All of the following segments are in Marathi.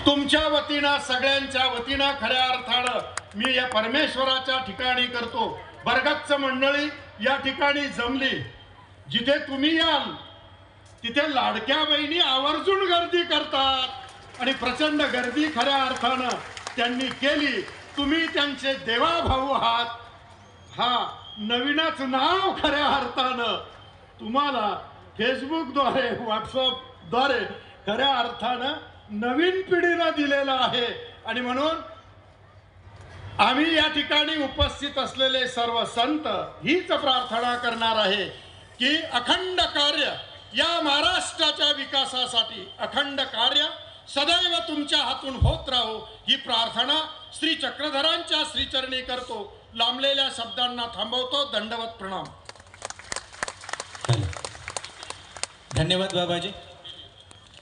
तुमच्या वतीनं सगळ्यांच्या वतीनं खऱ्या अर्थानं मी या परमेश्वराच्या ठिकाणी करतो। बरगच्च मंडळी या ठिकाणी जमली, जिथे तुम्ही याल तिथे लाडक्या बहिणी आवर्जून गर्दी करतात आणि प्रचंड गर्दी खऱ्या अर्थानं त्यांनी केली। तुम्ही त्यांचे देवाभाऊ आहात, हा नवीनच नाव खऱ्या अर्थानं तुम्हाला फेसबुकद्वारे व्हॉट्सअपद्वारे खऱ्या अर्थानं नवीन पिढीला दिलेला आहे। आणि म्हणून आम्ही या ठिकाणी उपस्थित असलेले सर्व संत हीच प्रार्थना करणार आहे की अखंड कार्य या महाराष्ट्राच्या विकासासाठी अखंड कार्य सदैव तुमच्या हातून होत राहो ही प्रार्थना श्री चक्रधरांच्या श्रीचरणी करतो। लांबलेल्या शब्दांना थांबवतो। दंडवत प्रणाम। धन्यवाद बाबाजी।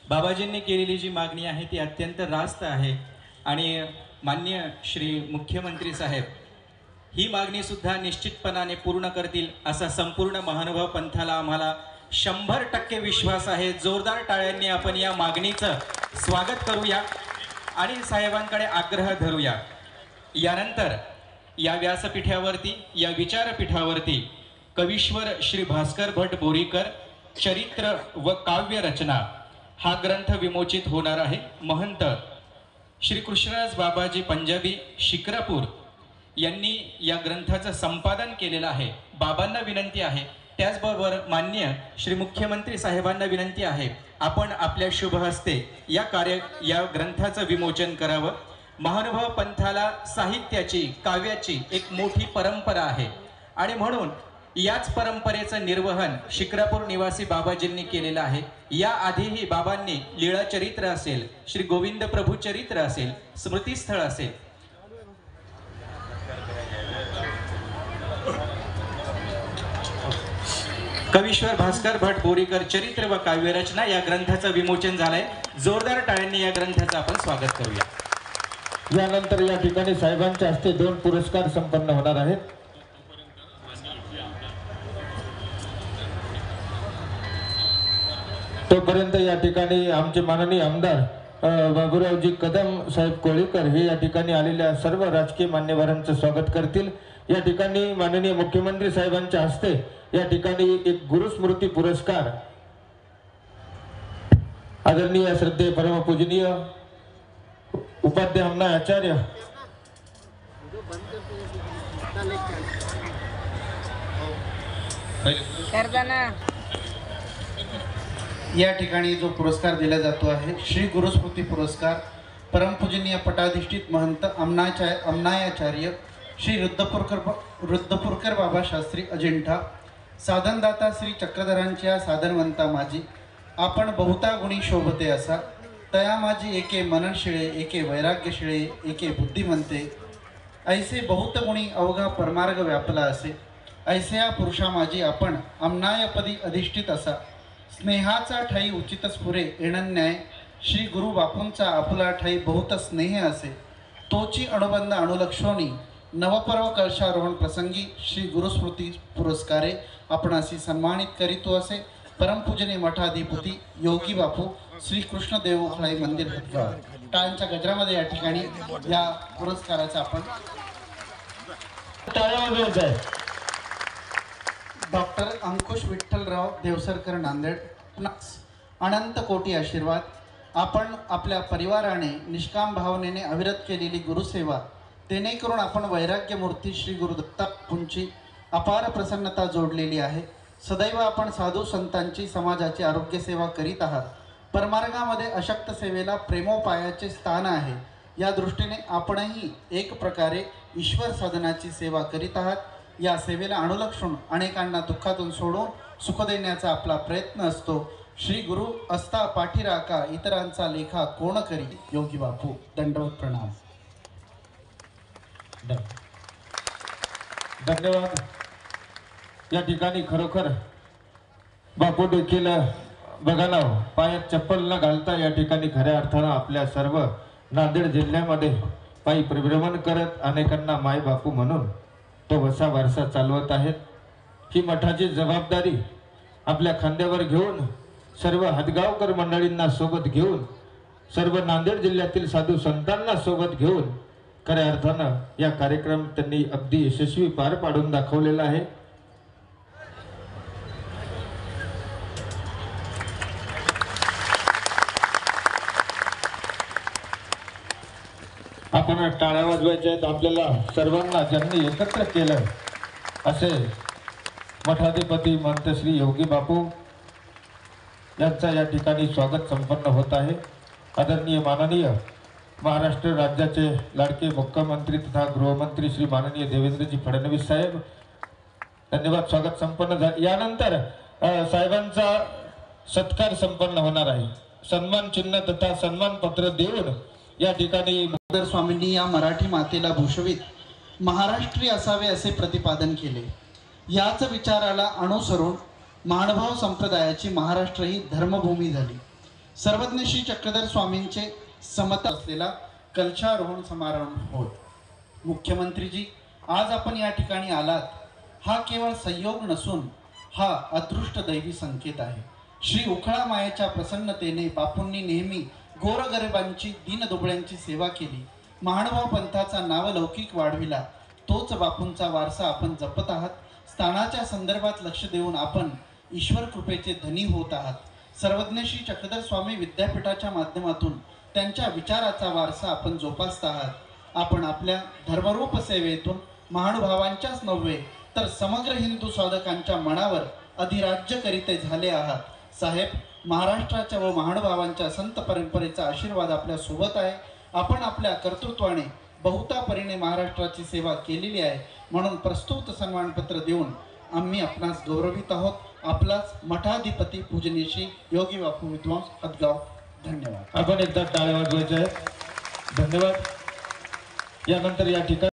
बाबाजींनी केलेली जी मागणी आहे ती अत्यंत रास्त आहे आणि माननीय श्री मुख्यमंत्री साहेब ही मागणी सुद्धा निश्चितपणाने पूर्ण करतील असा संपूर्ण महानुभाव पंथाला आम्हाला 100% विश्वास आहे। जोरदार टाळ्यांनी आपण या मागणीचं स्वागत करूया आणि साहेबांकडे आग्रह धरूया। यानंतर या व्यासपीठावरती या विचारपीठावरती कवीश्वर श्री भास्कर भट बोरीकर चरित्र व काव्य रचना हा ग्रंथ विमोचित होणार आहे। महंत श्री कृष्णराज बाबाजी पंजाबी शिक्रापूर यांनी या ग्रंथाचं संपादन केलेलं आहे। बाबांना विनंती आहे, त्याचबरोबर माननीय श्री मुख्यमंत्री साहेबांना विनंती आहे, आपण आपल्या शुभ हस्ते या ग्रंथाचं विमोचन करावं। महानुभाव पंथाला साहित्याची काव्याची एक मोठी परंपरा आहे आणि म्हणून याच परंपरेचं निर्वहन शिक्रापूर निवासी बाबाजींनी केलेलं आहे। या आधीही बाबांनी लीळा चरित्र असेल, श्री गोविंद प्रभू चरित्र असेल, स्मृतिस्थळ असेल, कवीश्वर भास्कर भट बोरीकर चरित्र व काव्यरचना या ग्रंथाचं विमोचन झालंय। जोरदार टाळ्यांनी या ग्रंथाचं आपण स्वागत करूया। यानंतर या ठिकाणी साहेबांच्या हस्ते 2 पुरस्कार संपन्न होणार आहेत। तोपर्यंत या ठिकाणी आमचे माननीय आमदार बाबूरावजी कदम साहेब कोळीकर हे या ठिकाणी आलेल्या सर्व राजकीय मान्यवरांचं स्वागत करतील। या ठिकाणी माननीय मुख्यमंत्री साहेबांच्या हस्ते या ठिकाणी एक गुरुस्मृती पुरस्कार आदरणीय श्रद्धेय परमपूजनीय उपाध्याय अण्णा आचार्य या ठिकाणी जो पुरस्कार दिला जातो आहे श्री गुरुस्मृती पुरस्कार परमपूजनीय पटाधिष्ठित महंत अमनायाचार्य श्री रुद्रपूरकर बाबा शास्त्री अजिंठा साधनदाता श्री चक्रधरांच्या साधनवंता माझी आपण बहुता गुणी शोभते असा तया माझी एके मननशिळे एके वैराग्यशिळे एके बुद्धिमंते ऐसे बहुत गुणी अवघा परमार्ग व्यापला असे ऐसे पुरुषा माझी आपण अमनायपदी अधिष्ठित असा स्नेहाचा ठाई उचित स्फुरे एणन्याय श्री गुरु बापूंचा आपुला ठाई बहुत स्नेह असे तोची अणुबंध अणुलक्षोणी नवपर्व कलशारोहण प्रसंगी श्री गुरुस्मृती पुरस्कारे आपणासी सन्मानित करीतो असे परमपूजनीय मठाधिपती योगी बापू श्री कृष्ण देवखाई मंदिर हदगाव। टाळ्यांच्या गजरामध्ये या ठिकाणी या पुरस्काराचा आपण डॉक्टर अंकुश विठ्ठलराव देवसरकर नांदेड अनंत कोटी आशीर्वाद। आपण आपल्या परिवाराने निष्काम भावनेने अविरत केलेली गुरुसेवा जेणेकरून आपण वैराग्य मूर्ती श्री गुरुदत्तांची अपार प्रसन्नता जोडलेली आहे। सदैव आपण साधू संतांची समाजाची आरोग्य सेवा करीत आहात। परमार्गामध्ये अशक्त सेवेला प्रेमोपायाचे स्थान आहे। या दृष्टीने आपणही एक प्रकारे ईश्वर साधनाची सेवा करीत आहात। या सेवेला अनुलक्षून अनेकांना दुःखातून सोडून सुख देण्याचा आपला प्रयत्न असतो। श्री गुरु असता पाठीराखा इतरांचा लेखा कोण करी योगी बापू। दंडवत प्रणाम। धन्यवाद। या ठिकाणी खरोखर बापू देखील बघा ना पायात चप्पल न घालता या ठिकाणी खऱ्या अर्थानं आपल्या सर्व नांदेड जिल्ह्यामध्ये पायी परिभ्रमण करत अनेकांना माय बापू म्हणून तो वसा वारसा चालवत आहेत। ही मठाची जबाबदारी आपल्या खांद्यावर घेऊन सर्व हदगावकर मंडळींना सोबत घेऊन सर्व नांदेड जिल्ह्यातील साधू संतांना सोबत घेऊन खऱ्या अर्थानं या कार्यक्रम त्यांनी अगदी यशस्वी पार पाडून दाखवलेला आहे. आपण टाळ्या वाजवायच्या आहेत. आपल्याला सर्वांना ज्यांनी एकत्र केलं असे मठाधिपती महंत श्री योगी बापू यांचा या ठिकाणी स्वागत संपन्न होत आहे. आदरणीय माननीय महाराष्ट्र राज्याचे लाडके मुख्यमंत्री तथा गृहमंत्री श्री माननीय देवेंद्रजी फडणवीस साहेब, धन्यवाद. स्वागत संपन्न झाले. यानंतर साहेबांचा सत्कार संपन्न होणार आहे. सन्मान चिन्ह तथा सन्मान पत्र देऊन या ठिकाणी स्वामींनी या मराठी मातेला भूषवित महाराष्ट्रीय असावे असे प्रतिपादन केले. याच विचाराला अनुसरून महानुभाव संप्रदायाची महाराष्ट्र ही धर्मभूमी झाली. सर्वज्ञ श्री चक्रधर स्वामींचे समता असलेला कलशारोहण समारंभ होत. मुख्यमंत्रीजी, आज आपण या ठिकाणी आलात हा केवळ संयोग नसून हा अदृष्ट दैवी संकेत आहे. श्री उखळा मायेच्या प्रसन्नतेने बापूंनी नेहमी गोरगरिबांची दीनदुबळ्यांची सेवा केली. महानुभाव पंथाचा नावलौकिक वाढविला. तोच बापूंचा वारसा आपण जपत आहात. स्थानाच्या संदर्भात लक्ष देऊन आपण ईश्वर कृपेचे धनी होत आहात. सर्वज्ञ श्री चक्रधर स्वामी विद्यापीठाच्या माध्यमातून त्यांच्या विचाराचा वारसा आपण जोपासत आहात. आपण आपल्या धर्मरूप सेवेतून महानुभावांच्याच नव्हे तर समग्र हिंदू साधकांच्या मनावर अधिराज्य करीते झाले आहात. साहेब, महाराष्ट्राच्या व महानुभावांच्या संत परंपरेचा आशीर्वाद आपल्या सोबत आहे. आपण आपल्या कर्तृत्वाने बहुतापरीने महाराष्ट्राची सेवा केलेली आहे. म्हणून प्रस्तुत सन्मानपत्र देऊन आम्ही आपणास गौरवित आहोत. आपलाच मठाधिपती पूजनीय श्री योगी बापू विद्वांस हदगाव. धन्यवाद. आपण एकदा टाळ्या वाजवायच्या आहेत. धन्यवाद. यानंतर या ठिकाणी